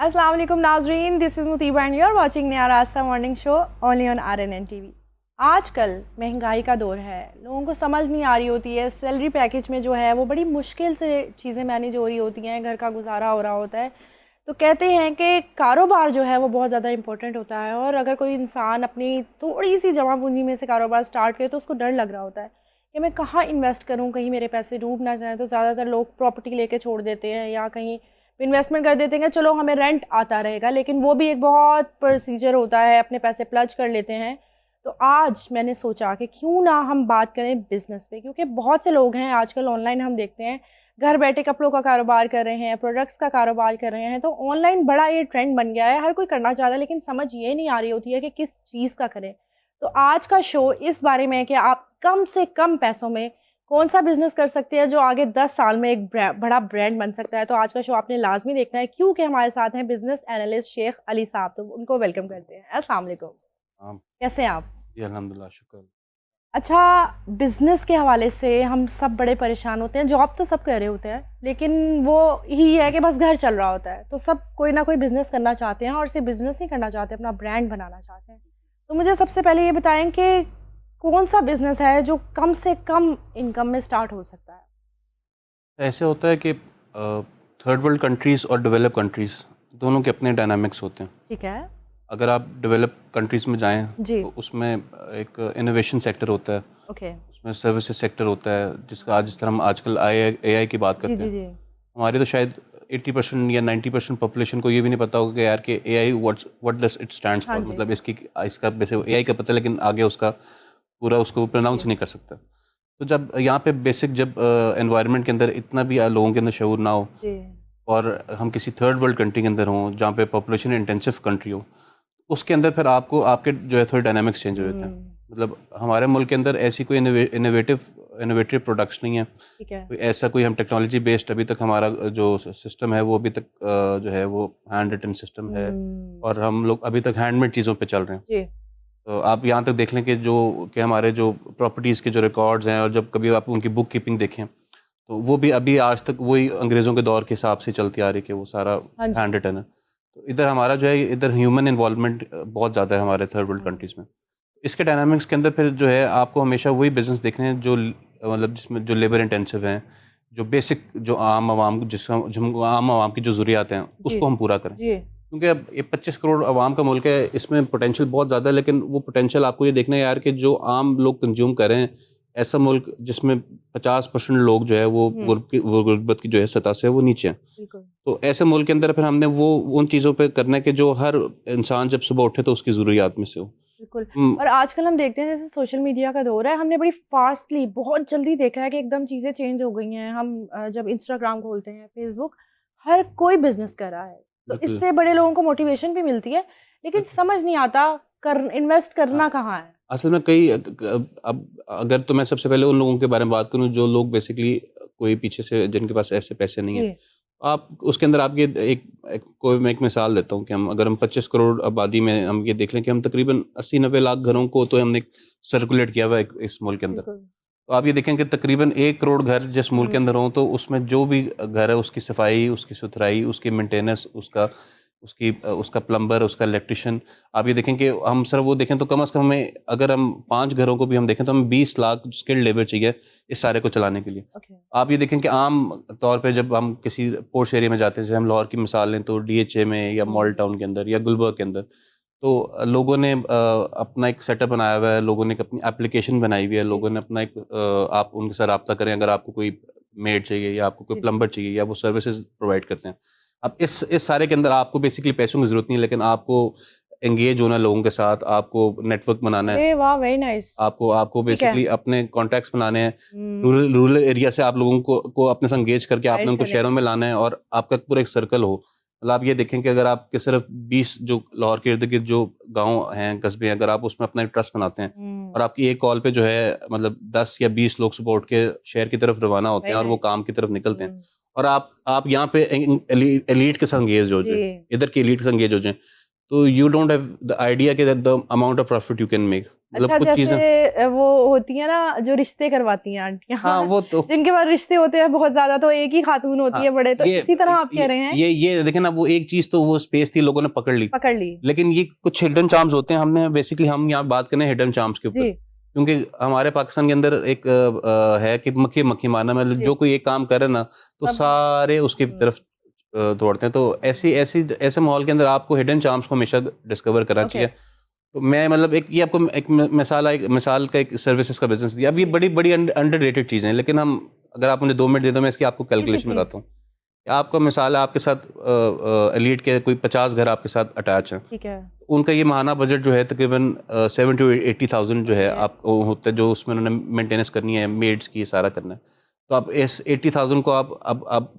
अस्सलाम वालेकुम नाजरीन, this is Mutiba and you are watching Naya Rasta morning show only on RNN TV। आजकल महंगाई का दौर है, लोगों को समझ नहीं आ रही होती है सैलरी पैकेज में जो है वो बड़ी मुश्किल से चीज़ें मैनेज हो रही होती हैं, घर का गुजारा हो रहा होता है। तो कहते हैं कि कारोबार जो है वो बहुत ज़्यादा इंपॉर्टेंट होता है और अगर कोई इंसान अपनी थोड़ी सी जमा पूंजी में से कारोबार स्टार्ट करे तो उसको डर लग रहा होता है कि मैं कहाँ इन्वेस्ट करूँ, कहीं मेरे पैसे डूब ना जाएँ। तो ज़्यादातर लोग प्रॉपर्टी लेके छोड़ देते हैं या कहीं इन्वेस्टमेंट कर देते हैं, चलो हमें रेंट आता रहेगा, लेकिन वो भी एक बहुत प्रोसीजर होता है, अपने पैसे प्लज कर लेते हैं। तो आज मैंने सोचा कि क्यों ना हम बात करें बिजनेस पे, क्योंकि बहुत से लोग हैं आजकल ऑनलाइन हम देखते हैं घर बैठे कपड़ों का कारोबार कर रहे हैं, प्रोडक्ट्स का कारोबार कर रहे हैं। तो ऑनलाइन बड़ा ये ट्रेंड बन गया है, हर कोई करना चाहता है, लेकिन समझ ये नहीं आ रही होती है कि किस चीज़ का करें। तो आज का शो इस बारे में है कि आप कम से कम पैसों में कौन सा बिजनेस कर सकते हैं जो आगे 10 साल में एक बड़ा ब्रांड बन सकता है। तो आज का शो आपने लाजमी देखना है, क्योंकि हमारे साथ हैं बिजनेस एनालिस्ट शेख अली साहब। तो उनको वेलकम करते हैं। अस्सलाम वालेकुम। हाँ कैसे हैं आप? जी, अल्हम्दुलिल्लाह, शुक्र। अच्छा, बिजनेस के हवाले से हम सब बड़े परेशान होते हैं। जॉब तो सब कर रहे होते हैं, लेकिन वो ही है कि बस घर चल रहा होता है। तो सब कोई ना कोई बिजनेस करना चाहते हैं और सिर्फ बिजनेस नहीं करना चाहते, अपना ब्रांड बनाना चाहते हैं। तो मुझे सबसे पहले ये बताएं कि कौन सा बिजनेस है जो कम से कम इनकम में स्टार्ट हो सकता है? ऐसे होता है कि थर्ड वर्ल्ड कंट्रीज़ और डेवलप कंट्रीज़ दोनों के अपने डायनामिक्स होते हैं। ठीक है। अगर आप डेवलप कंट्रीज़ में जाएं जी। तो उसमें एक इनोवेशन सेक्टर होता है, ओके। उसमें सर्विसेज सेक्टर होता है, जिसका आज जिस तरह हम आजकल AI की बात जी, करते जी, हैं। जी। हमारी तो शायद 80% या 90% पॉपुलेशन को ये भी नहीं पता होगा कि यार कि AI what does it stands हाँ फॉर, जी। मतलब इसका वैसे AI का पता है, लेकिन आगे उसका पूरा उसको प्रोनाउंस जी, नहीं कर सकता। तो जब यहाँ पे बेसिक जब एनवायरनमेंट के अंदर इतना भी लोगों के अंदर शऊर ना हो जी। और हम किसी थर्ड वर्ल्ड कंट्री के अंदर हों जहाँ पे पॉपुलेशन इंटेंसिव कंट्री हो, उसके अंदर फिर आपको आपके जो है थोड़े डायनामिक्स चेंज हो जाते हैं। हुँ। मतलब हमारे मुल्क के अंदर ऐसी कोई इनोवेटिव प्रोडक्ट्स नहीं है, ठीक है। कोई ऐसा कोई हम टेक्नोलॉजी बेस्ड अभी तक हमारा जो सिस्टम है वो अभी तक जो है वो हैंड रिटन सिस्टम है हुँ। और हम लोग अभी तक हैंडमेड चीज़ों पे चल रहे हैं। जी। तो आप यहाँ तक देख लें कि हमारे जो प्रॉपर्टीज़ के जो रिकॉर्ड्स हैं और जब कभी आप उनकी बुक कीपिंग देखें तो वो भी अभी आज तक वही अंग्रेज़ों के दौर के हिसाब से चलती आ रही है कि वो सारा हाँ जी। हैंड रिटन है। तो इधर हमारा जो है इधर ह्यूमन इन्वॉल्वमेंट बहुत ज़्यादा है हमारे थर्ड वर्ल्ड हुँ। कंट्रीज़ में। इसके डायनामिक्स के अंदर फिर जो है आपको हमेशा वही बिज़नेस देखने हैं जो मतलब जिसमें जो लेबर इंटेंसिव हैं, जो बेसिक जो आम आवाम जिनको आम आवाम की जो ज़रूरियात हैं जी। उसको हम पूरा करें। जी। क्योंकि अब ये 25 करोड़ आवाम का मुल्क है, इसमें पोटेंशियल बहुत ज़्यादा है, लेकिन वो पोटेंशियल आपको ये देखना है यार कि जो आम लोग कंज्यूम कर रहे हैं, ऐसा मुल्क जिसमें 50% लोग जो है हुँ। वो गुर्बत की जो है सतह से वो नीचे हैं। बिल्कुल। तो ऐसे मुल्क के अंदर फिर हमने वो उन चीज़ों पे करना है कि जो हर इंसान जब सुबह उठे तो उसकी ज़रूरियात में से हो। बिल्कुल। हुँ, और आजकल हम देखते हैं जैसे सोशल मीडिया का दौर है, हमने बड़ी फ़ास्टली बहुत जल्दी देखा है कि एकदम चीज़ें चेंज हो गई हैं। हम जब इंस्टाग्राम खोलते हैं, फ़ेसबुक, हर कोई बिज़नेस कर रहा है। तो बिल्कुल, इससे बड़े लोगों को मोटिवेशन भी मिलती है, लेकिन बिल्कुल। समझ नहीं आता इन्वेस्ट हाँ, करना कहाँ है? असल में कई अब अगर तो मैं सबसे पहले उन लोगों के बारे में बात करूँ जो लोग बेसिकली कोई पीछे से जिनके पास ऐसे पैसे नहीं हैं। जी। आप उसके अंदर आप ये मैं एक मिसाल देता हूँ कि हम 25 करोड़ आबादी में हम ये देख लें कि हम तकरीबन 80-90 लाख घरों को तो हमने सर्कुलेट किया हुआ है इस मुल्क के अंदर। बिल्कुल। तो आप ये देखें कि तकरीबन 1 करोड़ घर जिस मुल्क के हुँ। अंदर हों तो उसमें जो भी घर है उसकी सफाई, उसकी सुथराई, उसकी मेंटेनेंस, उसका प्लम्बर, उसका इलेक्ट्रिशियन, आप ये देखें कि हम सिर्फ वो देखें तो कम से कम हमें अगर हम 5 घरों को भी हम देखें तो हमें 20 लाख स्किल्ड लेबर चाहिए इस सारे को चलाने के लिए। ओके। आप ये देखें कि आम तौर पे जब हम किसी पोश एरिया में जाते हैं, जैसे हम लाहौर की मिसाल लें तो DHA में या मॉल हुँ। टाउन के अंदर या गुलबर्ग के अंदर, तो लोगों ने अपना एक सेटअप बनाया हुआ है, लोगों ने एक अपनी एप्लीकेशन बनाई हुई है, जी। लोगों ने अपना एक आप उनके साथ रब्ता करें अगर आपको कोई मेड चाहिए या आपको कोई जी, जी। प्लम्बर चाहिए या वो सर्विसेज प्रोवाइड करते हैं। अब इस सारे के अंदर आपको बेसिकली पैसों की ज़रूरत नहीं है, लेकिन आपको एंगेज होना है लोगों के साथ, आपको नेटवर्क बनाना है, अरे वाह! Very nice. आपको आपको ठीक है। बेसिकली अपने कॉन्टैक्ट्स बनाने हैं। हुँ। रूरल एरिया से आप लोगों को अपने संग एंगेज करके आपने गाइड उनको करने शहरों के में लिए। लाना है और आपका पूरा एक सर्कल हो। मतलब आप ये देखें कि अगर आपके सिर्फ 20 जो लाहौर के इर्द-गिर्द जो गाँव हैं, कस्बे हैं, अगर आप उसमें अपना एक ट्रस्ट बनाते हैं हुँ। और आपकी एक कॉल पे जो है मतलब 10 या 20 लोग सुबह उठ के शहर की तरफ रवाना होते वेरी हैं और वो नाइस। काम की तरफ निकलते हैं हुँ। और आप यहाँ पे एलीट के संग एंगेज हो जी। जाएँ, इधर की एलीट के संग एंगेज हो जाएँ, तो you don't have the idea कि the amount of profit you can make. मतलब अच्छा, कुछ चीजें। जैसे वो होती है ना जो रिश्ते करवाती हैं आंटियां, हाँ वो तो जिनके पास रिश्ते होते हैं बहुत ज्यादा, तो एक ही खातून होती हाँ, है बड़े, तो इसी तरह आप कह रहे हैं। ये देखें ना, वो एक चीज तो वो स्पेस थी, लोगों ने पकड़ ली। पकड़ ली। लेकिन ये कुछ हिडन चार्म्स होते हैं, हमने बेसिकली हम यहाँ बात करें हिडन चार्म्स के ऊपर, जी क्योंकि हमारे पाकिस्तान के अंदर एक है कि मक्खी मक्खी मारना, मतलब जी। जो कोई एक काम करे ना तो सब सारे उसकी तरफ दौड़ते हैं। तो ऐसे माहौल के अंदर आपको हिडन चार्म्स को हमेशा डिस्कवर करना ओके। चाहिए। तो मैं मतलब एक ये आपको एक मिसाल का एक सर्विसेज का बिजनेस दिया। अब ये बड़ी बड़ी अंडररेटेड चीज़ें हैं, लेकिन हम, अगर आप मुझे 2 मिनट दे दो, मैं इसकी आपको जी जी कैलकुलेशन प्लीज। बताता हूँ। आपका मिसाल है, आपके साथ एलीट के कोई 50 घर आपके साथ अटैच हैं। ठीक है। उनका ये माहाना बजट जो है तकरीबन 70,000 to 80,000 जो है ओके। आप होता है, जो उसमें उन्होंने मेंटेनेंस करनी है, मेड्स की, ये सारा करना है। तो आप इस 80,000 को आप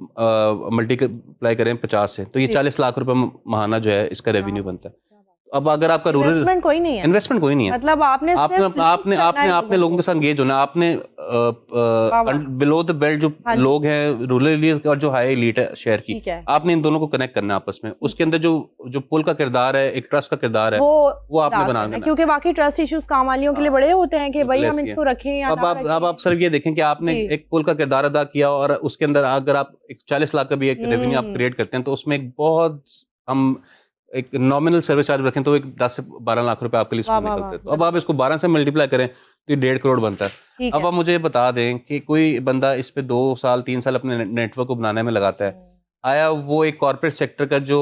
मल्टीप्लाई करें 50 से, तो ये जी। 40 लाख रुपए माहाना जो है इसका क्या रेवेन्यू बात बनता है। क्या बात। अब अगर आपका रूरल इन्वेस्टमेंट कोई नहीं है, इन्वेस्टमेंट कोई नहीं है, मतलब आपने आपने सिर्फ लिंक आपने करना आपने है आपने लोगों लोगों को। के साथ एंगेज होना है। आपने वाह वाह। बिलो द बेल्ट जो हाँ जी। लोग हैं, रूरल एलिट और जो हाई एलीट है शहर की, ठीक है। आपने इन दोनों को कनेक्ट करना है आपस में। ठीक उसके है। अंदर जो जो पुल का किरदार है, एक ट्रस्ट का किरदार है, वो वो आपने अदा बना करना है, देना है। क्योंकि बाकी ट्रस्ट इश्यूज काम वालियों के लिए हाँ, बड़े होते हैं कि भाई बिल्कुल हम ऐसी है। इसको रखें या अब ना आप रखें। सिर्फ ये देखें कि आपने जी। एक पुल का किरदार अदा किया, और उसके अंदर अगर आप एक 40 लाख का भी एक रेवेन्यू आप हम्म। क्रिएट करते हैं, तो उसमें एक बहुत, हम एक नॉमिनल सर्विस चार्ज रखें तो एक 10 से 12 लाख रुपए आपके लिए वाह इसमें वाह निकलते वाह, हैं। तो अब आप जबरदस्त। इसको 12 से मल्टीप्लाई करें तो ये 1.5 करोड़ बनता है। ठीक अब है। आप मुझे बता दें कि कोई बंदा इस पे 2 साल 3 साल अपने नेटवर्क को बनाने में लगाता है, हम्म। आया वो एक कॉर्पोरेट सेक्टर का जो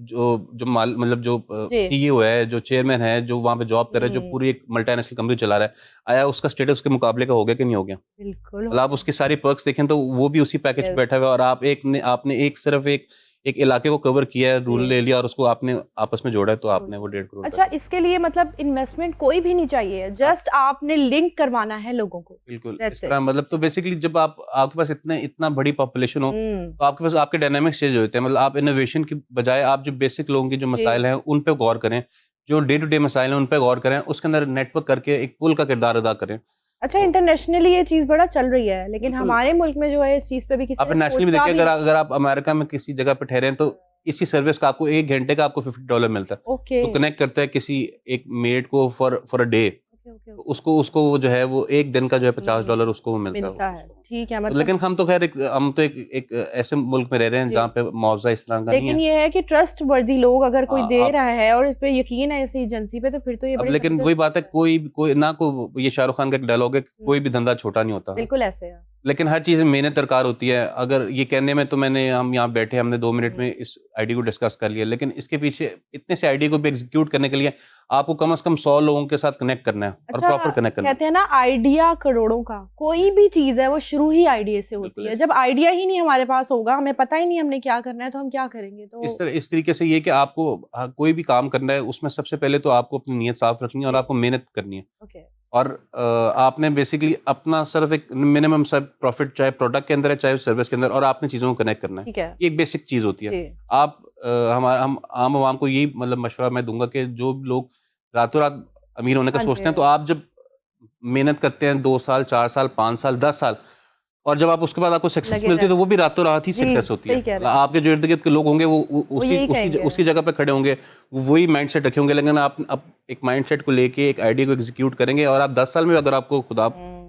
जो जो माल मतलब जो जी। सीईओ है, जो चेयरमैन है, जो वहाँ पे जॉब कर रहा है, जो हम्म। पूरी एक मल्टीनेशनल कंपनी चला रहा है, आया उसका स्टेटस उसके मुकाबले का हो गया कि नहीं हो गया? बिल्कुल मतलब आप होगा। उसकी सारी पर्क्स देखें तो वो भी उसी पैकेज पे यस। बैठा हुआ है, और आपने एक सिर्फ एक इलाके को कवर किया है, रूरल जी। एरिया, और उसको आपने आपस में जोड़ा है, तो बिल्कुल। आपने वो 1.5 करोड़ अच्छा, पैकेज। इसके लिए मतलब इन्वेस्टमेंट कोई भी नहीं चाहिए, जस्ट आपने लिंक करवाना है लोगों को। बिल्कुल इस दैट्स इट। तरह, मतलब तो बेसिकली जब आप आपके पास इतना बड़ी पॉपुलेशन हो, हम्म। तो आपके पास आपके डायनामिक्स चेंज होते हैं। मतलब आप इनोवेशन की बजाय आप जो बेसिक लोगों की जो जी। मसाइल हैं उन पे गौर करें, जो डे टू डे मसाइल हैं उन पे गौर करें, उसके अंदर नेटवर्क करके एक पुल का किरदार अदा करें। अच्छा, तो इंटरनेशनली ये चीज बड़ा चल रही है, लेकिन बिल्कुल, हमारे मुल्क में जो है इस चीज पे भी किसी आप ने नेशनली भी सोचा देखिए, भी नहीं। अगर आप अमेरिका में किसी जगह पे ठहरे हैं, तो इसी सर्विस का आपको 1 घंटे का आपको $50 मिलता है। ओके जो कनेक्ट करता है किसी एक मेड को for a day, okay okay तो ओके। उसको वो जो है वो 1 दिन का जो है $50 उसको वो मिलता है मिलता है, उसको। ठीक है, तो मतलब। लेकिन हम तो खैर हम तो एक ऐसे मुल्क में रह रहे हैं जी। जहाँ पे मुआवजा इस तरह का नहीं लेकिन है। ये है कि ट्रस्ट वर्दी लोग अगर कोई हाँ, दे आप रहा है और इस पे यकीन है इस एजेंसी पे, तो फिर तो ये अब बड़ी लेकिन वही जबरदस्त बात है, चीज है। कोई कोई ना ये शाहरुख खान का एक डायलॉग है कि हम्म, कोई भी धंधा छोटा नहीं होता है। बिल्कुल ऐसे है। लेकिन हर चीज़ में मेहनत दरकार होती है। अगर ये कहने में तो हम यहाँ बैठे, हमने 2 मिनट हम्म। में इस आइडिया को डिस्कस कर लिया, लेकिन इसके पीछे इतने से आइडिया को भी एग्जीक्यूट करने के लिए आपको कम से कम 100 लोगों के साथ कनेक्ट करना है, और अच्छा, प्रॉपर कनेक्ट करना है। कहते हैं ना आइडिया करोड़ों का, कोई भी चीज है वो शुरू ही आइडिया से होती बिल्कुल है। ऐसे। जब आइडिया ही नहीं हमारे पास होगा, हमें पता ही नहीं हमने क्या करना है, तो हम क्या करेंगे? तो इस तरीके से ये कि आपको कोई भी काम करना है, उसमें सबसे पहले तो आपको अपनी नीयत साफ रखनी है और जी। आपको मेहनत करनी है। ओके। और आपने बेसिकली अपना सिर्फ एक मिनिमम सब प्रॉफिट, चाहे प्रोडक्ट के अंदर है चाहे सर्विस के अंदर, और आपने चीज़ों को कनेक्ट करना है। ठीक है। ये एक बेसिक चीज़ होती है। जी। आप हम आम आवाम को यही मतलब मशवरा मैं दूंगा कि जो लोग रातों रात अमीर होने का हाँ जी। सोचते हैं, तो आप जब मेहनत करते हैं 2 साल 4 साल 5 साल 10 साल, और जब आप उसके बाद आपको सक्सेस लगे मिलती है, तो रहना। वो भी रातों रात ही जी, सक्सेस होती है। सही कह मतलब रहे हैं। आपके जो इर्द गिर्द के लोग होंगे वो वो यही कहेंगे। उसी जगह पे खड़े होंगे, वो वही माइंडसेट रखे होंगे। लेकिन आप एक माइंडसेट को लेके एक आइडिया को एग्जीक्यूट करेंगे, और आप 10 साल में अगर आपको खुदा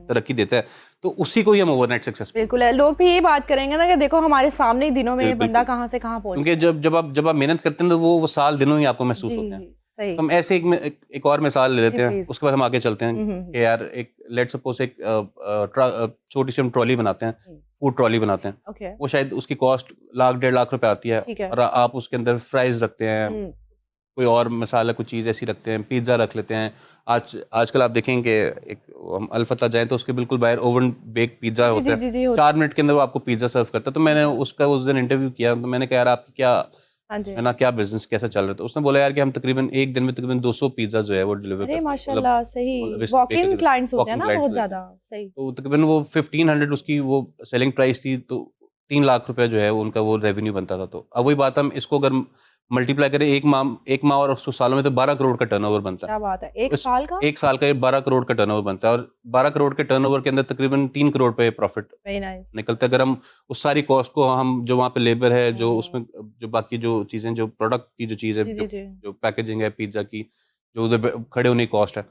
तरक्की देता है, तो उसी को ही हम ओवरनाइट सक्सेस बोलते बिल्कुल है, लोग भी यही बात करेंगे ना कि देखो हमारे सामने ही दिनों में हैं। ये बंदा बिल्कुल, कहाँ से कहाँ पहुंच क्योंकि गया। जब आप मेहनत करते हैं, तो वो साल दिनों ही आपको महसूस जी होते हैं। सही। तो हम ऐसे एक और मिसाल ले जी लेते हैं, प्लीज। उसके बाद हम आगे चलते हैं कि यार एक लेट सपोज एक छोटी सी हम ट्रॉली बनाते हैं, फूड ट्रॉली बनाते हैं। ओके। वो शायद उसकी कॉस्ट लाख 1.5 लाख रुपए आती है, ठीक है। और आप उसके अंदर फ्राइज रखते हैं, कोई और मसाला कुछ चीज़ ऐसी रखते हैं, पिज़्ज़ा रख लेते हैं। आजकल आप देखेंगे, एक हम अलफता जाएँ तो उसके बिल्कुल बाहर ओवन बेक पिज़्ज़ा जी होता जी है, जी जी होता 4 मिनट के अंदर वो आपको पिज़्ज़ा सर्व करता है। तो मैंने है। उसका उस दिन इंटरव्यू किया, तो मैंने कहा यार आपकी क्या हाँ जी। है ना, क्या बिजनेस कैसा चल रहा है? तो उसने बोला यार कि हम तकरीबन एक दिन में तकरीबन 200 पिज़्ज़ा जो है वो डिलीवर अरे करते हैं। माशाल्लाह, सही। वॉक इन बेकरी क्लाइंट्स होते हैं वॉकिंग ना क्लाइंट्स बहुत लेते ज्यादा। हैं। सही। तो तकरीबन वो 1500 उसकी वो सेलिंग प्राइस थी, तो 3 लाख रुपए जो है उनका वो रेवेन्यू बनता था। तो अब वही बात, हम इसको अगर मल्टीप्लाई करें एक माह और 100 सालों में, तो 12 करोड़ का टर्नओवर बनता है। क्या बात है, एक इस साल का। एक साल का ये 12 करोड़ का टर्नओवर बनता है, और 12 करोड़ के टर्नओवर के अंदर तकरीबन 3 करोड़ पे प्रॉफिट वेरी नाइस। निकलता है। अगर हम उस सारी कॉस्ट को, हम जो वहाँ पे लेबर है, जो उसमें जो बाकी जो चीज़ें, जो प्रोडक्ट की जो चीज़ है, जी जी जी। जो पैकेजिंग है पिज़्ज़ा की, जो उधर खड़े होने की कॉस्ट है,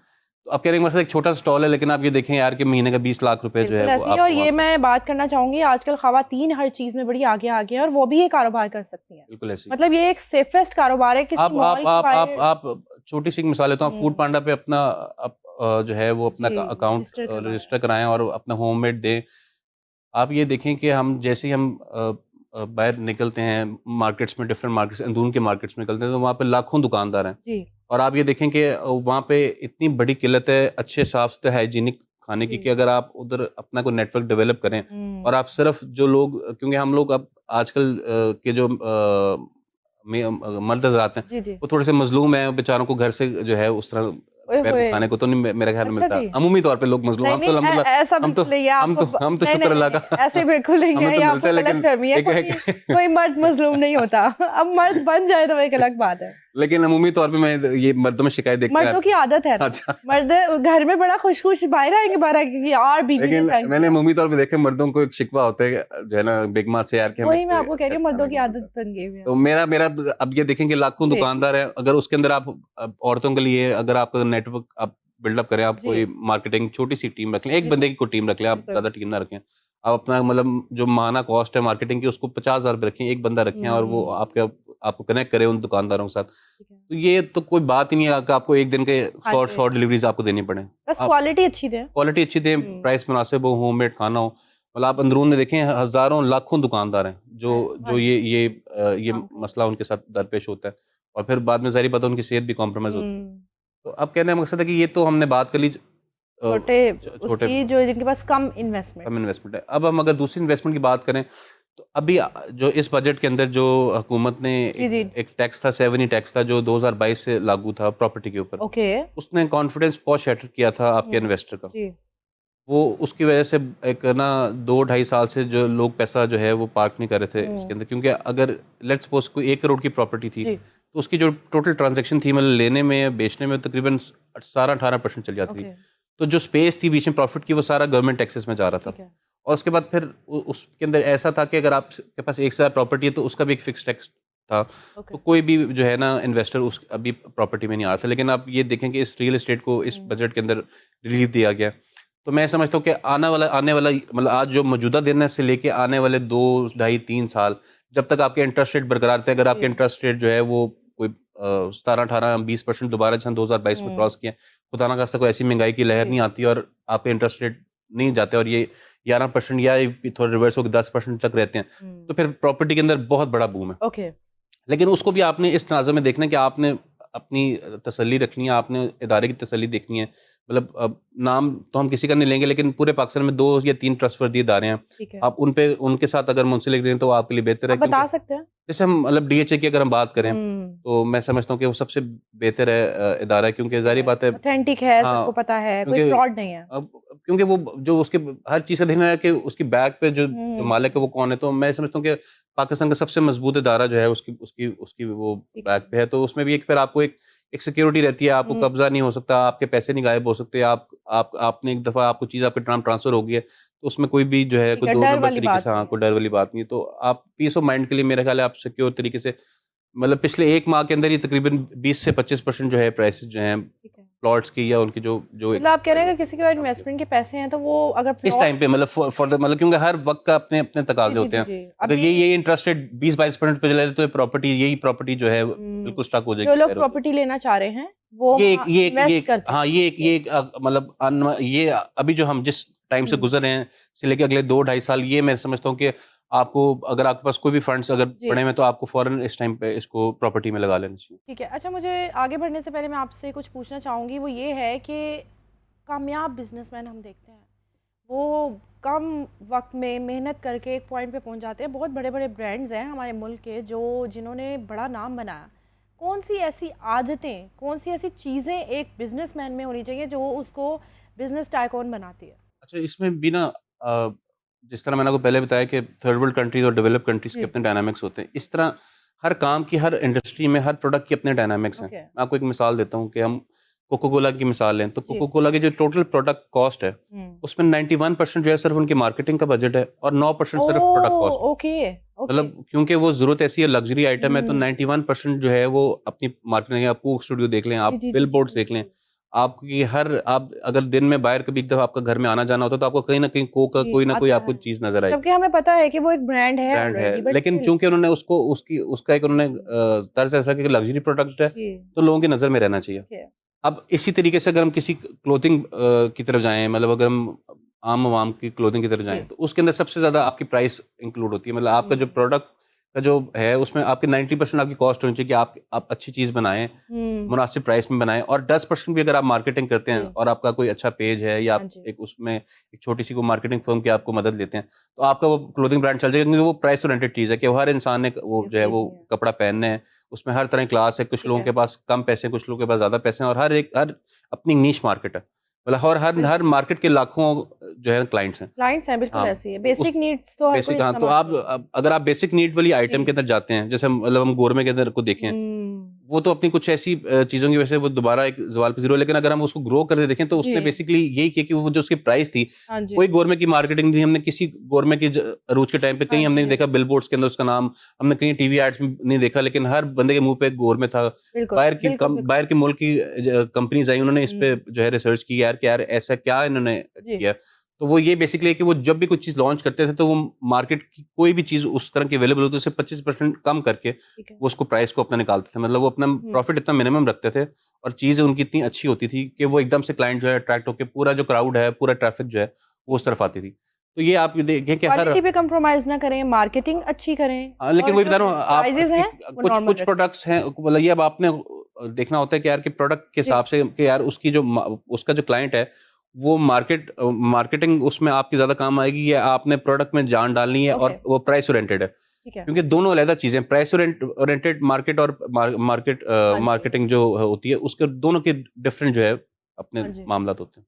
तो आप कह रहे हैं मतलब एक छोटा स्टॉल है, लेकिन आप ये देखें यार कि महीने का 20 लाख रुपए जो है बिल्कुल वो ऐसे ही। आपको और वहाँ ये से- मैं बात करना चाहूंगी, आजकल खवातीन हर चीज में बड़ी आगे आगे हैं और वो भी ये कारोबार कर सकती हैं। बिल्कुल ऐसे ही। मतलब ये एक सेफेस्ट कारोबार है, किसी आप मॉल आप के आप आप बाहर। आप छोटी सी एक मिसाल लेता हूँ, फूड पांडा पे अपना जो है वो अपना जी, अकाउंट रजिस्टर करवाया। रजिस्टर कराएं और अपना होममेड दें। आप ये देखें कि हम जैसे ही हम बाहर निकलते हैं मार्केट्स में, डिफरेंट मार्केट्स, अंदरून के मार्केट्स में निकलते हैं, तो वहाँ पे लाखों दुकानदार हैं। जी और आप ये देखें कि वहाँ पे इतनी बड़ी किल्लत है अच्छे साफ सुथरे हाइजीनिक खाने की जी। कि अगर आप उधर अपना कोई नेटवर्क डेवलप करें और आप सिर्फ जो लोग, क्योंकि हम लोग अब आजकल के जो मर्द हज़रात हैं, जी जी। वो थोड़े से मजलूम हैं, बेचारों को घर से जो है उस तरह ओए दोपहर को होए। खाने को तो नहीं मेरे ख्याल में अच्छा मिलता। जी। अमूमी तौर पे लोग मजलूम, नहीं हम नहीं तो अल्हम्दुलिल्लाह ऐसा हम तो बिल्कुल नहीं है हम आपको तो हम तो नहीं नहीं शुक्र अल्लाह नहीं का ऐसे बिल्कुल नहीं हमें है, तो ये मिलता आपको है, गलत लेकिन फहमी है। एक कोई मर्द मजलूम नहीं होता। अब मर्द बन जाए तो वो एक अलग बात है। लेकिन अमूमी तौर पे मैं ये मर्दों में शिकायत देखता मर्दों है। की आदत है ना, अच्छा, मर्द घर में बड़ा खुश खुश बाहर आएंगे, बाहर आएंगे कि यार बीवी ने लेकिन तंग मैंने किया। अमूमी तौर पे देखा मर्दों को एक शिकवा होता है जो है ना बिगमा से, यार कि हमें वही मैं कोई आपको कह अच्छा रही हूँ, मर्दों खाना की नहीं आदत मिलता। बन गई हुई है। तो मेरा मेरा अब ये देखें कि लाखों जी दुकानदार हैं, अगर उसके अंदर आप औरतों के लिए अगर आपका नेटवर्क आप बिल्डअप करें, आप जी कोई मार्केटिंग छोटी सी टीम रख लें, एक जी बंदे जी की कोई टीम रख लें, आप बिल्कुल। ज़्यादा टीम ना रखें। आप अपना मतलब जो माना कॉस्ट है मार्केटिंग की उसको 50,000 रुपये रखें, एक बंदा रखें और वो हम्म। आपको कनेक्ट करे उन दुकानदारों के साथ। ठीक है। तो ये तो कोई बात ही नहीं है कि आपको एक दिन के हाँ 100 जी, 100 डिलीवरीज आपको देनी पड़े। बस आप क्वालिटी अच्छी दे। क्वालिटी अच्छी दें, प्राइस मुनासिब हो, होममेड खाना हो। मतलब आप अंदरून में देखें हज़ारों लाखों दुकानदार हैं जो हाँ जो जी, ये काम को। मसला उनके साथ दरपेश होता है और फिर बाद में ज़ाहिर बात है उनकी सेहत भी कॉम्प्रोमाइज़ होती है। हम्म। तो अब कहने का मकसद है कि ये तो हमने बात कर ली छोटे छोटे उसकी जो जिनके पास कम इन्वेस्टमेंट। कम इन्वेस्टमेंट है। अब हम अगर दूसरी इन्वेस्टमेंट की बात करें तो अभी जो इस बजट के अंदर जो हुकूमत ने जी जी। एक टैक्स था, 7ई टैक्स था जो 2022 से लागू था प्रॉपर्टी के ऊपर। ओके। उसने कॉन्फिडेंस बहुत शैटर किया था आपके हम्म। इन्वेस्टर का। जी वो उसकी वजह से एक ना 2 ढाई साल से जो लोग पैसा जो है वो पार्क नहीं कर रहे थे इसके हम्म। अंदर, क्योंकि अगर लेट्स सपोज कोई 1 करोड़ की प्रॉपर्टी थी जी तो उसकी जो टोटल ट्रांजैक्शन थी मतलब लेने में बेचने में तकरीबन 17-18% चल जाती थी। ओके। तो जो स्पेस थी बीच में प्रॉफिट की वो सारा गवर्नमेंट टैक्सेस में जा रहा था। ठीक है। और उसके बाद फिर उसके अंदर ऐसा था कि अगर आपके पास 1,000 प्रॉपर्टी है तो उसका भी एक फिक्स टैक्स था। ओके। तो कोई भी जो है ना इन्वेस्टर उस अभी प्रॉपर्टी में नहीं आ रहा था, लेकिन आप ये देखें कि इस रियल एस्टेट को इस बजट के अंदर रिलीफ दिया गया। तो मैं समझता हूँ कि आने वाला मतलब आज जो मौजूदा दिन है से लेके आने वाले 2 ढाई 3 साल जब तक आपके इंटरेस्ट रेट बरकरार थे, अगर आपके जी। इंटरेस्ट रेट जो है वो कोई 17-18-20% दोबारा जैसे 2022 में क्रॉस किया, खुदा ना खास्ता कोई ऐसी महंगाई की लहर जी नहीं आती और आपके इंटरेस्ट रेट नहीं जाते और ये 11% या थोड़ा रिवर्स होकर 10% तक रहते हैं, तो फिर प्रॉपर्टी के अंदर बहुत बड़ा बूम है। ओके। लेकिन उसको भी आपने इस तनाज़ुर में देखना है कि आपने अपनी तसल्ली रखनी है, आपने इदारे की तसल्ली देखनी है। मतलब नाम तो हम किसी का नहीं लेंगे, लेकिन पूरे पाकिस्तान में 2 या 3 ट्रस्टवर्दी इदारे हैं। ठीक है। आप उनके साथ अगर मुंसलिक रहें तो वो आपके लिए बेहतर है, आप बता क्योंकि सकते हैं। जैसे हम मतलब डीएचए की अगर हम बात करें, हम्म। तो मैं समझता हूँ कि वो सबसे बेहतर है इदारा है, क्योंकि ठीक ज़ाहिर है, बात है। ऑथेंटिक है, सबको हाँ, पता है, कोई क्योंकि फ्रॉड नहीं है। अब क्योंकि वो जो उसके हर चीज़ का ध्यान है कि उसकी बैक पे जो हम्म। मालिक है वो कौन है, तो मैं समझता हूँ कि पाकिस्तान का सबसे मजबूत इदारा जो है उसकी उसकी उसकी वो ठीक है। बैक पे है, तो उसमें भी एक फिर आपको एक सिक्योरिटी रहती है, आपको कब्जा नहीं हो सकता, आपके पैसे नहीं गायब हो सकते, आपने एक दफ़ा आपको चीज़ आपके नाम ट्रांसफ़र हो गई है, तो उसमें कोई भी जो है ठीक कोई है, 2 डर नंबर वाली तरीके बात से, हाँ, नहीं है। कोई डर वाली बात नहीं है। तो आप पीस ऑफ माइंड के लिए मेरा ख्याल है आप सिक्योर तरीके से मतलब पिछले 1 माह के अंदर ही तकरीबन 20 से 25% जो है प्राइसेस जो हैं ठीक है। प्लॉट्स की या उनकी जो जो मतलब आप कह रहे हैं अगर किसी के पास इन्वेस्टमेंट के पैसे हैं तो वो अगर इस प्लॉट। टाइम पे मतलब फॉर द मतलब क्योंकि हर वक्त का अपने अपने जी तकाजे जी होते जी हैं। जी। अगर अभी ये इंटरेस्ट रेट 20-22% पे चले तो यही प्रॉपर्टी जो है हम्म, बिल्कुल स्टक हो जो जाएगी लोग पैरों पे। प्रॉपर्टी लेना चाह रहे हैं वो ये एक वहाँ ये एक ये इन्वेस्ट एक करके। हाँ ये एक मतलब ये अभी जो हम जिस टाइम से हम्म। गुजर रहे हैं से लेके अगले 2 ढाई साल, ये मैं समझता हूँ कि आपको अगर आपके पास कोई भी फंड्स अगर जी पड़े हुए हैं तो आपको फौरन इस टाइम पे इसको प्रॉपर्टी में लगा लेना चाहिए। ठीक है। अच्छा, मुझे आगे बढ़ने से पहले मैं आपसे कुछ पूछना चाहूँगी, वो ये है कि कामयाब बिजनेसमैन हम देखते हैं वो कम वक्त में मेहनत करके एक पॉइंट पे पहुंच जाते हैं। बहुत बड़े बड़े ब्रांड्स हैं हमारे मुल्क के जो जिन्होंने बड़ा नाम बनाया। कौन सी ऐसी आदतें, कौन सी ऐसी चीज़ें एक बिजनेसमैन में होनी चाहिए जो उसको बिजनेस टाइकॉन बनाती है? अच्छा, इसमें भी ना जिस तरह मैंने आपको पहले बताया कि थर्ड वर्ल्ड कंट्रीज और डेवलप्ड कंट्रीज के जी। अपने डायनामिक्स होते हैं, इस तरह हर काम की, हर इंडस्ट्री में, हर प्रोडक्ट के अपने डायनामिक्स हैं। ओके। मैं आपको एक मिसाल देता हूँ कि हम कोको कोला की मिसाल लें, तो जी। कोको कोला की जो टोटल प्रोडक्ट कॉस्ट है, हम्म। उसमें 91% जो है सिर्फ उनकी मार्केटिंग का बजट है और 9% सिर्फ प्रोडक्ट ओह कॉस्ट है। Okay okay. मतलब क्योंकि वो ज़रूरत ऐसी है, लग्जरी आइटम है, तो हम्म। 91% जो है वो अपनी मार्केटिंग, आप कूक स्टूडियो देख लें, जी आप जी जी बिल जी बोर्ड्स जी देख लें, जी। आपकी आप अगर दिन में बाहर कभी एक दफ़ा आपका घर में आना जाना होता है तो आपको कहीं ना कहीं कोक का जी, कोई ना कोई आता आपको है। चीज़ नज़र आएगी, जबकि हमें पता है कि वो एक ब्रांड है ब्रांड है। ऑलरेडी, बट लेकिन स्टिल। चूँकि उन्होंने उसको उसका एक उन्होंने तर्ज़ ऐसा कि लग्ज़री प्रोडक्ट है, जी, तो लोगों की नज़र में रहना चाहिए। ठीक है। अब इसी तरीके से अगर हम किसी क्लोथिंग की तरफ जाएँ, मतलब अगर हम आम-आवाम की क्लोथिंग की तरफ जी। जाएँ, तो उसके अंदर सबसे ज़्यादा आपकी प्राइस इंक्लूड होती है। मतलब आपका जो हुँ। प्रोडक्ट का जो है, उसमें आपकी 90% आपकी कॉस्ट होनी चाहिए कि आप अच्छी चीज़ बनाएँ, हुँ, मुनासिब प्राइस में बनाएँ, और 10% भी अगर आप मार्केटिंग करते हैं जी। और आपका कोई अच्छा पेज है या हाँ आप जी। एक उसमें एक छोटी-सी कोई मार्केटिंग फ़र्म की आपको मदद लेते हैं, तो आपका वो क्लोथिंग ब्रांड चल जाएगा, क्योंकि वो प्राइस ओरिएंटेड चीज़ है कि हर इंसान ने वो ये जो है वो खरीदनी है। कपड़ा पहनना है। उसमें हर तरह की क्लास है, कुछ ठीक लोगों है, के पास कम पैसे हैं, कुछ लोगों के पास ज़्यादा पैसे हैं, और हर अपनी नीश मार्केट है। मतलब हर बिल्कुल। मार्केट के लाखों जो है क्लाइंट्स हैं। क्लाइंट्स हैं, बिल्कुल हाँ, ऐसे ही है। तो उस बेसिक नीड्स तो हर कोई बेसिक, हाँ, तो इस्तेमाल आप करेगा। अगर आप बेसिक नीड वाली आइटम के जी। अंदर जाते हैं, जैसे मतलब हम गोरमे के अंदर को देखें, हुँ। वो तो अपनी कुछ ऐसी चीज़ों की वजह से वो दोबारा एक ज़वाल पज़ीर हुआ, लेकिन अगर हम उसको ग्रो करके देखें तो जी। उसने बेसिकली यही किया कि वो जो उसकी प्राइस थी, हाँ जी। कोई गोरमे की मार्केटिंग नहीं थी, हमने किसी गोरमे की अरूज के टाइम पे हाँ कहीं हमने नहीं जी। देखा बिलबोर्ड्स के अंदर उसका नाम, हमने कहीं टीवी एड्स में नहीं देखा, लेकिन हर बंदे के मुँह पे गोरमे था। बिल्कुल, बिल्कुल, बिल्कुल। बाहर के मुल्क की कंपनीज़ आई, उन्होंने इस पे हुँ। जो है रिसर्च की यार कि यार ऐसा क्या इन्होंने जी, किया। तो वो ये बेसिकली है कि वो जब भी कुछ चीज़ लॉन्च करते थे, तो वो मार्केट की कोई भी चीज़ उस तरह की अवेलेबल होती है, उससे 25% कम करके ठीक है। वो उसको प्राइस को अपना निकालते थे। मतलब वो अपना हुँ। प्रॉफ़िट इतना मिनिमम रखते थे, और चीज़ें उनकी इतनी अच्छी होती थी कि वो एकदम से क्लाइंट जो है अट्रैक्ट होके, पूरा जो क्राउड है, पूरा ट्रैफ़िक जो है, वो जी। उस तरफ आती थी। तो ये आप ये देखें कि हर क्वालिटी पे कंप्रोमाइज़ ना करें, मार्केटिंग अच्छी करें लेकिन और वही जो बता रहा हूँ आप प्राइसेज़ कि हैं, वो कुछ नॉर्मल कुछ रखें। प्रोडक्ट्स हैं, मतलब ये अब आपने देखना होता है कि यार कि प्रोडक्ट के जी। हिसाब से कि यार उसकी जो उसका जो क्लाइंट है, वो मार्केटिंग उसमें आपकी ज़्यादा काम आएगी, या आपने प्रोडक्ट में जान डालनी है, ओके, और वो प्राइस ओरिएंटेड है। ठीक है। क्योंकि दोनों अलग चीज़ें हैं, प्राइस ओरिएंटेड मार्केट और हाँ जी, मार्केटिंग जो होती है, उसके दोनों के डिफरेंट जो है अपने हाँ जी। मामलात होते हैं।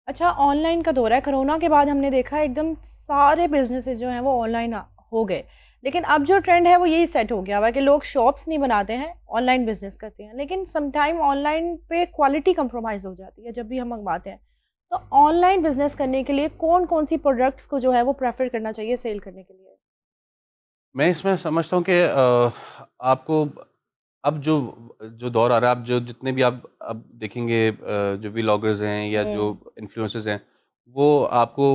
अच्छा, ऑनलाइन का दौर है, कोरोना के बाद हमने देखा एकदम सारे बिज़नेसेस जो हैं वो ऑनलाइन हो गए। लेकिन अब जो ट्रेंड है वो यही सेट हो गया हुआ है कि लोग शॉप्स नहीं बनाते हैं, ऑनलाइन बिज़नेस करते हैं। लेकिन सम टाइम ऑनलाइन पे क्वालिटी कंप्रोमाइज़ हो जाती है जब भी हम मँगवाते हैं। तो ऑनलाइन बिज़नेस करने के लिए कौन-कौन सी प्रोडक्ट्स को जो है वो प्रेफ़र करना चाहिए सेल करने के लिए? मैं इसमें समझता हूँ कि आपको अब जो जो दौर आ रहा है, आप जो जितने भी आप अब देखेंगे, जो व्लॉगर्स हैं या जो हुँ। इन्फ्लुएंसर्स हैं, वो आपको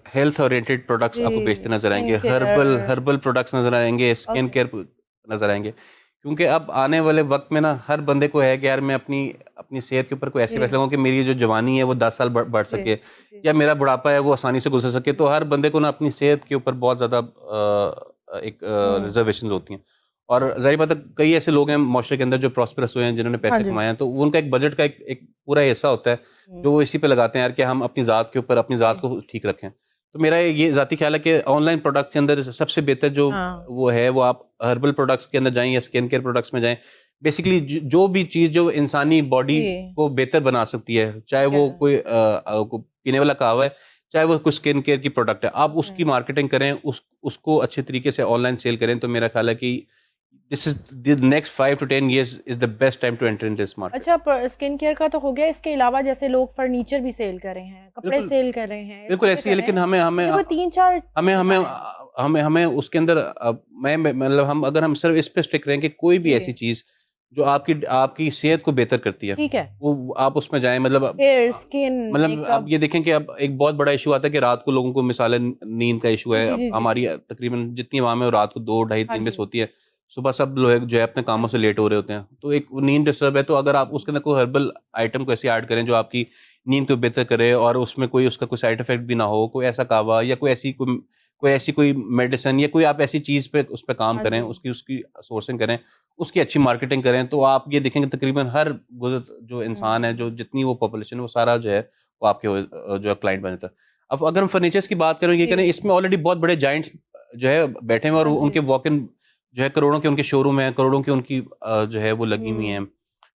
हेल्थ ओरिएंटेड प्रोडक्ट्स आपको बेचते जी, नज़र स्किन आएँगे, हर्बल केयर। हर्बल प्रोडक्ट्स नज़र आएँगे, स्किन ओके, केयर नज़र आएँगे। क्योंकि अब आने वाले वक़्त में ना हर बंदे को है कि यार मैं अपनी अपनी सेहत के ऊपर कोई ऐसे जी, फैसला लूँ कि मेरी जो जवानी है वो 10 साल बढ़ जी, सके, जी। या मेरा बुढ़ापा है वो आसानी से गुज़र सके। तो हर बंदे को ना अपनी सेहत के ऊपर बहुत ज़्यादा एक हुँ। रिज़र्वेशंस होती हैं। और ज़ाहिर बात है, कई ऐसे लोग हैं माशरे के अंदर जो प्रॉस्पेरस हुए हैं, जिन्होंने हाँ पैसे जी। कमाए हैं, तो उनका एक बजट का एक पूरा हिस्सा होता है, हुँ, जो वो इसी पे लगाते हैं यार कि हम अपनी ज़ात के ऊपर अपनी ज़ात जी। को ठीक रखें। तो मेरा ये ज़ाती ख़्याल है कि ऑनलाइन प्रोडक्ट के अंदर सबसे बेहतर जो हाँ, वो है, वो आप हर्बल प्रोडक्ट्स के अंदर जाएँ या स्किन केयर प्रोडक्ट्स में जाएँ। बेसिकली जो भी चीज़ जो इंसानी बॉडी जी, को बेहतर बना सकती है, चाहे ठीक वो है। कोई पीने वाला कहवा है, चाहे वो कोई स्किन केयर की प्रोडक्ट है, आप उसकी हुँ। मार्केटिंग करें, उसको अच्छे तरीके से ऑनलाइन सेल करें, तो मेरा ख़्याल है कि this is the next 5 to 10 years is the best time to enter in this market. अच्छा, प स्किन केयर का तो हो गया, इसके अलावा जैसे लोग फर्नीचर भी सेल कर रहे हैं, कपड़े बिल्कुल, सेल कर रहे हैं, बिल्कुल सोफ़े ऐसी है, कर रहे लेकिन हैं। हमें हमें मुझे कोई 3-4 हमें हमें बताएँ। हमें उसके अंदर मैं मतलब हम अगर हम सिर्फ़ इस पे स्टिक रहें कि कोई भी ऐसी जी, चीज़ जो आपकी आपकी सेहत को बेहतर करती है, ठीक है। वो आप उसमें जाएँ। हेयर, स्किन, मतलब आप मेकअप। ये देखें कि अब एक बहुत बड़ा इश्यू आता है कि रात को लोगों को मिसालन नींद का इश्यू जी, है। जी, अब जी, जी, जी। हमारी तकरीबन जितनी अवाम है वो रात को 2 ढाई हाँ 3 बजे जी, सोती है। सुबह सब लोग जो है अपने हाँ कामों से जी। लेट हो रहे होते हैं। तो एक वो नींद डिस्टर्ब है, तो अगर आप हुँ, उसके अंदर कोई हर्बल आइटम को ऐसे ऐड करें जो आपकी नींद को बेहतर करे, और उसमें कोई उसका कोई साइड इफ़ेक्ट भी ना हो, कोई ऐसा कहवा या कोई ऐसी मेडिसिन या कोई आप ऐसी चीज़ पे उस पे काम हाँ करें, जी। उसकी उसकी सोर्सिंग करें, उसकी अच्छी मार्केटिंग करें, तो आप ये देखेंगे तकरीबन हर जो इंसान है, हुँ, जो जितनी वो पॉपुलेशन है, वो सारा जो है वो आपके जो है क्लाइंट बन जाता है। अब अगर हम फर्नीचर्स की बात करें, ये करें, जी, इसमें ऑलरेडी बहुत बड़े जायंट्स जो है बैठे हुए हैं, और हाँ उनके जी। वॉक इन जो है करोड़ों के उनके शोरूम हैं, करोड़ों की उनकी जो है वो लगी हुई हुँ। हैं,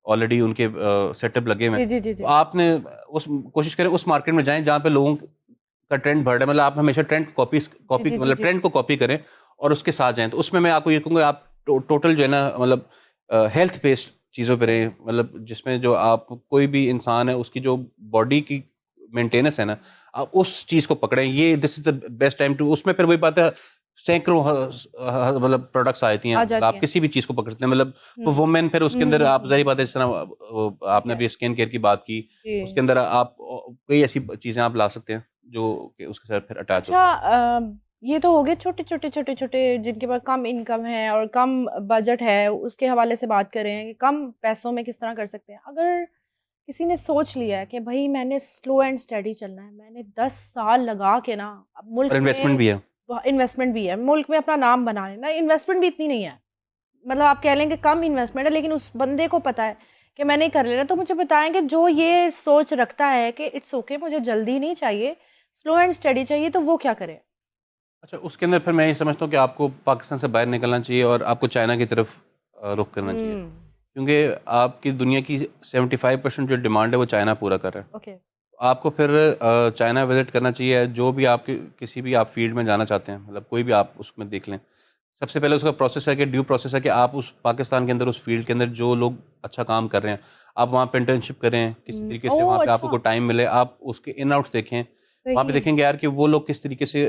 ऑलरेडी उनके सेटअप लगे हुए हैं। जी, जी, जी, तो जी। आपने उस कोशिश करें उस मार्केट में जाएँ जहाँ पे लोगों का ट्रेंड बढ़ रहा है। मतलब आप हमेशा ट्रेंड को जी, कॉपी जी, जी, मतलब जी। ट्रेंड को कॉपी करें और उसके साथ जाएँ। तो उसमें मैं आपको ये कहूँगा, आप टोटल जो है ना, मतलब हेल्थ बेस्ड चीज़ों पे रहें, मतलब जिसमें जो आप कोई भी इंसान है उसकी जो बॉडी की मेंटेनेंस है ना, आप उस चीज़ को पकड़ें। ये this is the best time to, उसमें फिर वही बात है, सैकड़ों मतलब प्रोडक्ट्स आती हैं, आ मतलब जाती आप हैं। किसी भी चीज़ को पकड़ते हैं, मतलब हम्म, वुमेन, फिर उसके अंदर आप ज़ाहिर हम्म, बात है, इस तरह आपने है अभी स्किन केयर की बात की, उसके जी। अंदर आप कई ऐसी चीज़ें आप ला सकते हैं जो कि उसके साथ फिर अटैच अच्छा होती ये तो हो गए छोटे-छोटे जिनके पास कम इनकम है और कम बजट है, उसके हवाले से बात कर रहे हैं कि कम पैसों में किस तरह कर सकते हैं। अगर किसी ने सोच लिया है कि भई मैंने स्लो एंड स्टेडी चलना है, मैंने 10 साल लगा के ना अब मुल्क और इन्वेस्टमेंट में भी है। इन्वेस्टमेंट भी है, मुल्क में अपना नाम बना लेना, इन्वेस्टमेंट भी इतनी नहीं है। मतलब आप कह लें कि कम इन्वेस्टमेंट है, लेकिन उस बंदे को पता है कि मैंने कर लेना। तो मुझे बताएँ कि जो ये सोच रखता है कि इट्स ओके मुझे जल्दी नहीं चाहिए, स्लो एंड स्टेडी चाहिए, तो वो क्या करे? अच्छा, उसके अंदर फिर मैं ये समझता हूँ कि आपको पाकिस्तान से बाहर निकलना चाहिए और आपको चाइना की तरफ रुख करना चाहिए, हुँ, क्योंकि आपकी दुनिया की 75% जो डिमांड है वो चाइना पूरा कर रहा है। ओके। आपको फिर चाइना विज़िट करना चाहिए, जो भी आपके किसी भी आप फ़ील्ड में जाना चाहते हैं, मतलब कोई भी आप उसमें देख लें। सबसे पहले उसका प्रोसेस है कि ड्यू प्रोसेस है कि आप उस पाकिस्तान के अंदर उस फ़ील्ड के अंदर जो लोग अच्छा काम कर रहे हैं, आप वहाँ पे इंटर्नशिप करें, किसी तरीके से वहाँ ओह! पे आपको अच्छा, कोई टाइम मिले, आप उसके इन आउट्स देखें। वहाँ पे सही। देखेंगे यार कि वो लोग किस तरीके से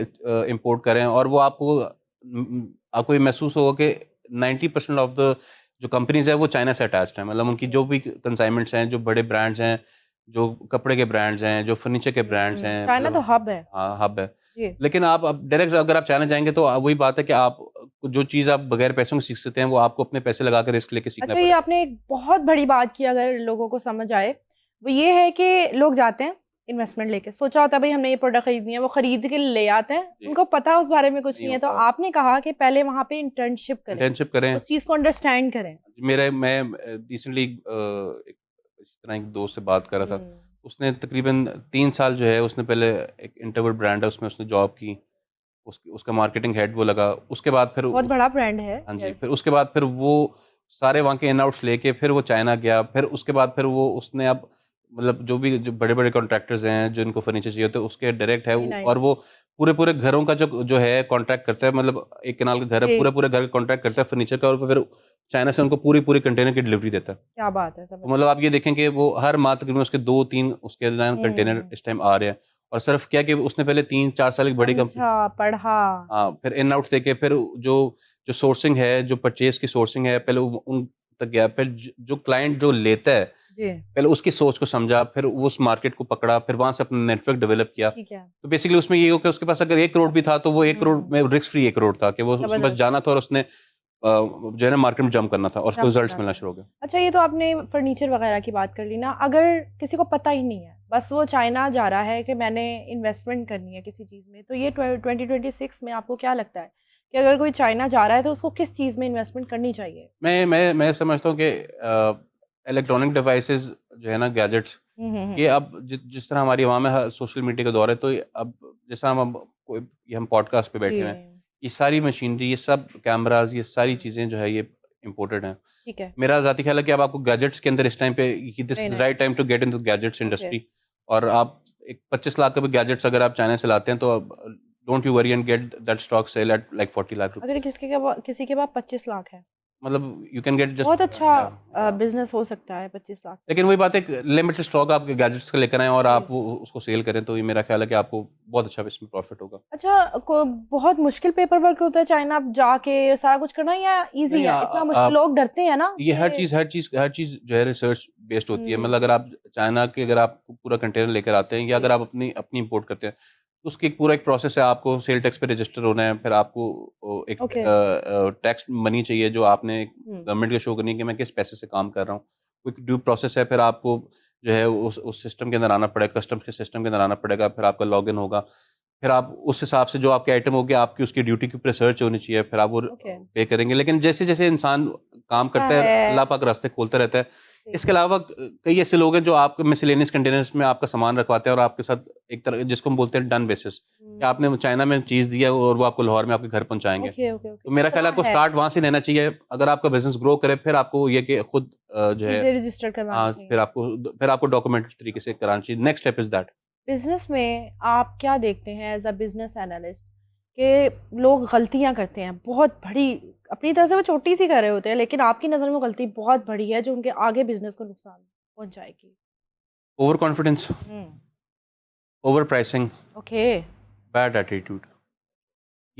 इम्पोर्ट कर रहे हैं, और वो आपको ये महसूस होगा कि 90% ऑफ द जो कंपनीज़ हैं वो चाइना से अटैच्ड हैं। मतलब उनकी जो भी कंसाइनमेंट्स हैं, जो बड़े ब्रांड्स हैं, जो कपड़े के ब्रांड्स हैं, जो फर्नीचर के ब्रांड्स हैं, चाइना तो मतलब हब है। हाँ, हब है। जी। लेकिन आप अब डायरेक्ट अगर आप चाइना जाएँगे तो वही बात है कि आप जो चीज़ आप बगैर पैसों के सीख सकते हैं, वो आपको अपने पैसे लगा के रिस्क लेके सीखना अच्छा, ये पड़ेगा। आपने एक बहुत बड़ी बात की, अगर लोगों को समझ आए, वो ये है कि लोग जाते हैं इन्वेस्टमेंट लेके, सोचा होता है भई हमने ये प्रोडक्ट खरीदनी है, वो खरीद के ले आते हैं, जी, उनको पता उस बारे में कुछ नहीं नहीं है। तो होता। आपने कहा कि पहले वहाँ पे इंटर्नशिप करें, इंटर्नशिप करें। उस चीज़ को अंडरस्टैंड करें। मैं रिसेंटली एक इस तरह एक दोस्त से बात कर रहा था। हुँ, उसने तकरीबन 3 साल जो है उसने पहले एक इंटरवल ब्रांड है उसमें उसने जॉब की। उसका मार्केटिंग हेड वो लगा। उसके बाद फिर बहुत उस बड़ा ब्रांड है, हाँ जी, यस। फिर उसके बाद फिर वो सारे वहाँ के इन आउट्स लेके फिर वो चाइना गया। फिर उसके बाद फिर वो उसने अब मतलब जो बड़े-बड़े कॉन्ट्रैक्टर्स हैं, जिनको फर्नीचर चाहिए होता है, उसके डायरेक्ट है वेरी वो, और नाइस। वो पूरे-पूरे घरों का जो जो है कॉन्ट्रैक्ट करता है। मतलब एक कनाल का घर है, जी, पूरे-पूरे घर का कॉन्ट्रैक्ट करता है फर्नीचर का, और फिर चाइना से उनको पूरी-पूरी कंटेनर की डिलीवरी देता है। क्या बात है, तो ज़बरदस्त। मतलब आप ये देखें कि वो हर माह तकरीबन उसके 2-3 उसके जो है कंटेनर हुँ, इस टाइम आ रहे हैं। और सिर्फ़ क्या कि उसने पहले 3-4 साल एक बड़ी कंपनी, समझा, पढ़ा। हाँ, फिर इन आउट्स देके फिर जो जो सोर्सिंग है, जो परचेज़ की सोर्सिंग है, पहले वो उन तक गया। फिर जो क्लाइंट जो लेता है, जी, पहले उसकी सोच को समझा, फिर वो उस मार्केट को पकड़ा, फिर वहाँ से अपना नेटवर्क डेवलप किया। ठीक है। तो बेसिकली उसमें ये हो कि उसके पास अगर 1 करोड़ भी था, तो वो 1 करोड़ हुँ, में रिस्क फ्री 1 करोड़ था कि वो उसने बस ज़बरदस्त। जाना था और उसने जो है ना मार्केट में जंप करना था, और उसको जंप रिज़ल्ट्स करना मिलना था। शुरू हो गए। अच्छा, ये तो आपने फर्नीचर वगैरह की बात कर ली ना, अगर किसी को पता ही नहीं है, बस वो चाइना जा रहा है कि मैंने इन्वेस्टमेंट करनी है किसी चीज़ में, तो ये 2026 में आपको क्या लगता है कि अगर कोई चाइना जा रहा है तो उसको किस चीज़ में इन्वेस्टमेंट करनी चाहिए? मैं समझता हूँ कि इलेक्ट्रॉनिक डिवाइसेज़ जो है ना, गैजेट्स, हुँ, हुँ, हुँ। ये अब जिस तरह हमारी आवाम में सोशल मीडिया का दौर है, तो ये अब जैसा हम कोई ये हम पॉडकास्ट पे जी, बैठे हुए हैं, ये सारी मशीनरी, ये सब कैमराज़, ये सारी हुँ, चीज़ें जो है ये इम्पोर्टेड हैं। ठीक है। मेरा ज़ाती ख़्याल है कि अब आपको गैजेट्स के अंदर इस टाइम पे कि this very is nice. Right time to get into gadgets okay, industry. और आप एक 25 लाख का भी गैजेट्स अगर आप चाइना से लाते हैं, तो don't you worry and get that stock sell at like 40 lakh अगर रुपीज़। किसी के पास 25 लाख है, मतलब यू कैन गेट जस्ट बहुत अच्छा या या बिज़नेस हो सकता है 25 लाख में। लेकिन वही बात है, एक लिमिटेड स्टॉक आप गैजेट्स का लेकर आएँ और जी। आप वो उसको सेल करें, तो ये मेरा ख़्याल है कि आपको बहुत अच्छा इसमें प्रॉफ़िट होगा। अच्छा, को बहुत मुश्किल पेपर वर्क होता है चाइना जाके सारा कुछ करना, या ईज़ी नहीं, है? इतना मुश्किल, लोग डरते हैं ना ये कि हर चीज़ जो है रिसर्च बेस्ड होती है। मतलब हुँ, अगर आप चाइना के अगर आप पूरा कंटेनर लेकर आते हैं, या जी, अगर आप अपनी अपनी इम्पोर्ट करते हैं, तो उसकी एक पूरा एक प्रोसेस है। आपको सेल टैक्स पे रजिस्टर होना है, फिर आपको एक ओके। टैक्स मनी चाहिए जो आपने हुँ, गवर्नमेंट को शो करनी है कि मैं किस पैसे से काम कर रहा हूँ। एक ड्यू प्रोसेस है, फिर आपको जो है उस सिस्टम के अंदर आना पड़ेगा, कस्टम्स के सिस्टम के अंदर आना पड़ेगा, फिर आपका लॉगिन होगा। फिर आप उस हिसाब से जो आपके आइटम होंगे, आपकी उसकी ड्यूटी के ऊपर रिसर्च होनी चाहिए, फिर आप वो ओके। पे करेंगे। लेकिन जैसे-जैसे इंसान काम हाँ करता है, है, अल्लाह पाक रास्ते खोलता रहता है। जी। इसके अलावा कई ऐसे लोग हैं जो आपके मिसलेनियस कंटेनर्स में आपका सामान रखवाते हैं, और आपके साथ एक तरह जिसको हम बोलते हैं डन बेसिस, कि हुँ, आपने चाइना में चीज़ दी है और वो आपको लाहौर में आपके घर पहुँचाएँगे। ओके, ओके, ओके, तो इस मेरा ख्याल है तरह आपको है। स्टार्ट वहाँ से लेना चाहिए। अगर आपका बिज़नेस ग्रो करे, फिर आपको ये कि खुद जो है चीज़ें रजिस्टर करवानी हाँ, चाहिए। फिर आपको डॉक्यूमेंटेड तरीके से कराना चाहिए। Next step is that. Business में आप क्या देखते हैं एज़ अ बिज़नेस एनालिस्ट कि लोग गलतियाँ करते हैं बहुत बड़ी, अपनी तरफ से वो छोटी-सी कर रहे होते हैं, लेकिन आपकी नज़र में वो गलती बहुत बड़ी है जो उनके आगे बिज़नेस को नुकसान पहुँचाएगी? Over confidence, hmm, over pricing, okay, bad attitude.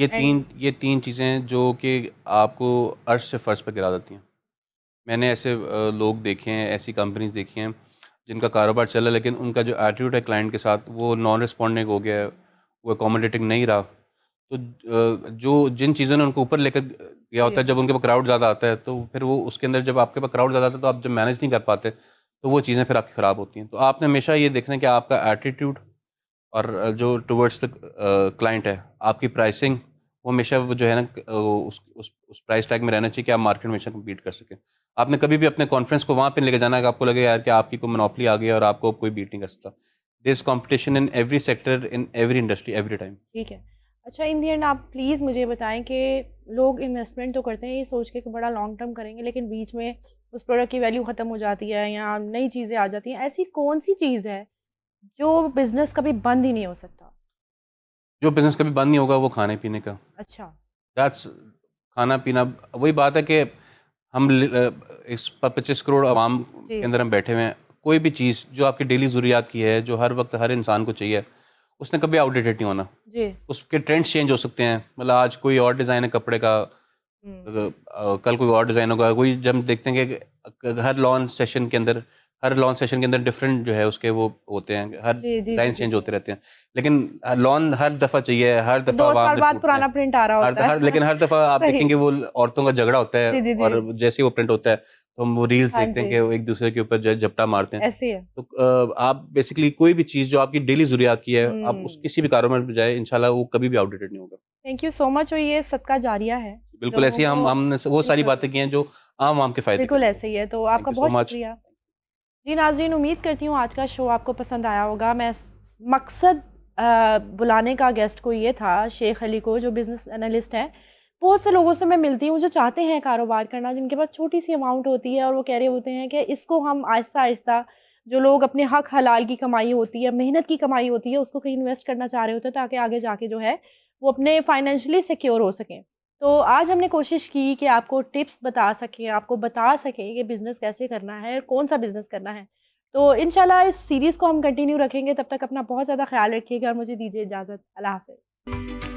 And ये तीन चीज़ें जो कि आपको अर्श से फर्श पर गिरा देती हैं। मैंने ऐसे लोग देखे हैं, ऐसी कंपनीज देखी हैं जिनका कारोबार चला, लेकिन उनका जो एटीट्यूड है क्लाइंट के साथ वो नॉन रिस्पॉन्डिंग हो गया है, वो अकोमोडेटिंग नहीं रहा। तो जो जिन चीज़ों ने उनको ऊपर लेकर गया होता जी है, जब उनके पास क्राउड ज़्यादा आता है तो फिर वो उसके अंदर, जब आपके पास क्राउड ज़्यादा आता है तो आप जब मैनेज नहीं कर पाते तो वो चीज़ें फिर आपकी ख़राब होती हैं। तो आपने हमेशा ये देखना है कि आपका एटीट्यूड और जो टुवर्ड्स द क्लाइंट है, आपकी प्राइसिंग, वो हमेशा वो जो है ना उस प्राइस टैग में रहना चाहिए कि आप मार्केट में हमेशा कम्पीट कर सकें। आपने कभी भी अपने कॉन्फ्रेंस को वहाँ पे लेके जाना है कि आपको लगे यार कि आपकी कोई मोनोपोली आ गई है और आपको कोई बीट नहीं कर सकता। There is competition in every sector, in every industry, every time. ठीक है। अच्छा, इन दी एंड आप प्लीज़ मुझे बताएं कि लोग इन्वेस्टमेंट तो करते हैं ये सोच के कि बड़ा लॉन्ग टर्म करेंगे, लेकिन बीच में उस प्रोडक्ट की वैल्यू ख़त्म हो जाती है या नई चीज़ें आ जाती हैं। ऐसी कौन सी चीज़ है जो बिज़नेस कभी बंद ही नहीं हो सकता? जो बिज़नेस कभी बंद नहीं होगा वो खाने-पीने का। अच्छा। दैट्स खाना-पीना। वही बात है कि हम इस 25 करोड़ आवाम जी के अंदर हम बैठे हुए हैं। कोई भी चीज़ जो आपकी डेली ज़रूरियात की है, जो हर वक़्त हर इंसान को चाहिए, उसने कभी आउटडेटेड नहीं होना। जी। उसके ट्रेंड्स चेंज हो सकते हैं। मतलब आज कोई और डिज़ाइन है कपड़े का, कल कोई और डिज़ाइन होगा। कोई जब हम देखते हैं कि हर लॉन्च सेशन के अंदर डिफरेंट जो है उसके वो होते हैं, हर जी जी जी डिज़ाइन जी चेंज जी। होते रहते हैं। लेकिन लॉन हर दफ़ा चाहिए, हर वो दफ़ा 2 आवाम साल ने बाद पूछना है। पुराना प्रिंट आ रहा होता है। लेकिन हर दफ़ा आप सही। देखेंगे वो औरतों का झगड़ा होता है, जी जी जी। और जैसे ही वो प्रिंट होता है तो हम वो रील्स हाँ देखते हैं जी, कि वो एक दूसरे के ऊपर जो है झपटा मारते हैं। ऐसे ही है। तो आप बेसिकली कोई भी चीज़ जो आपकी डेली ज़रूरियात की है, आप उस हुँ। किसी भी कारोबार में जाए, इंशाल्लाह वो कभी भी आउटडेटेड नहीं होगा। थैंक यू सो मच, और ये सदका जारिया है। बिल्कुल लोगों ऐसे ही को हमने वो सारी बिल्कुल, बातें की हैं जो आम आम के फ़ायदे के बिल्कुल लिए हैं। ऐसे ही है। तो थैंक आपका यू सो बहुत मच। शुक्रिया। जी नाज़रीन, उम्मीद करती हूँ आज का शो आपको पसंद आया होगा। मकसद बुलाने का गेस्ट को ये था, शेख अली को, जो बिज़नेस एनालिस्ट हैं। बहुत से लोगों से मैं मिलती हूँ जो चाहते हैं कारोबार करना, जिनके पास छोटी-सी अमाउंट होती है और वो कह रहे होते हैं कि इसको हम आहिस्ता-आहिस्ता, जो लोग अपने हक हलाल की कमाई होती है, मेहनत की कमाई होती है, उसको कहीं इन्वेस्ट करना चाह रहे होते हैं ताकि आगे जाके जो है वो अपने फाइनेंशियली सिक्योर हो सकें। तो आज हमने कोशिश की कि आपको टिप्स बता सकें, आपको बता सकें कि बिज़नेस कैसे करना है और कौन-सा बिज़नेस करना है। तो इंशाल्लाह इस सीरीज़ को हम कंटिन्यू रखेंगे। तब तक अपना बहुत ज़्यादा ख़्याल रखिएगा और मुझे दीजिए इजाज़त। अल्लाह हाफ़िज़।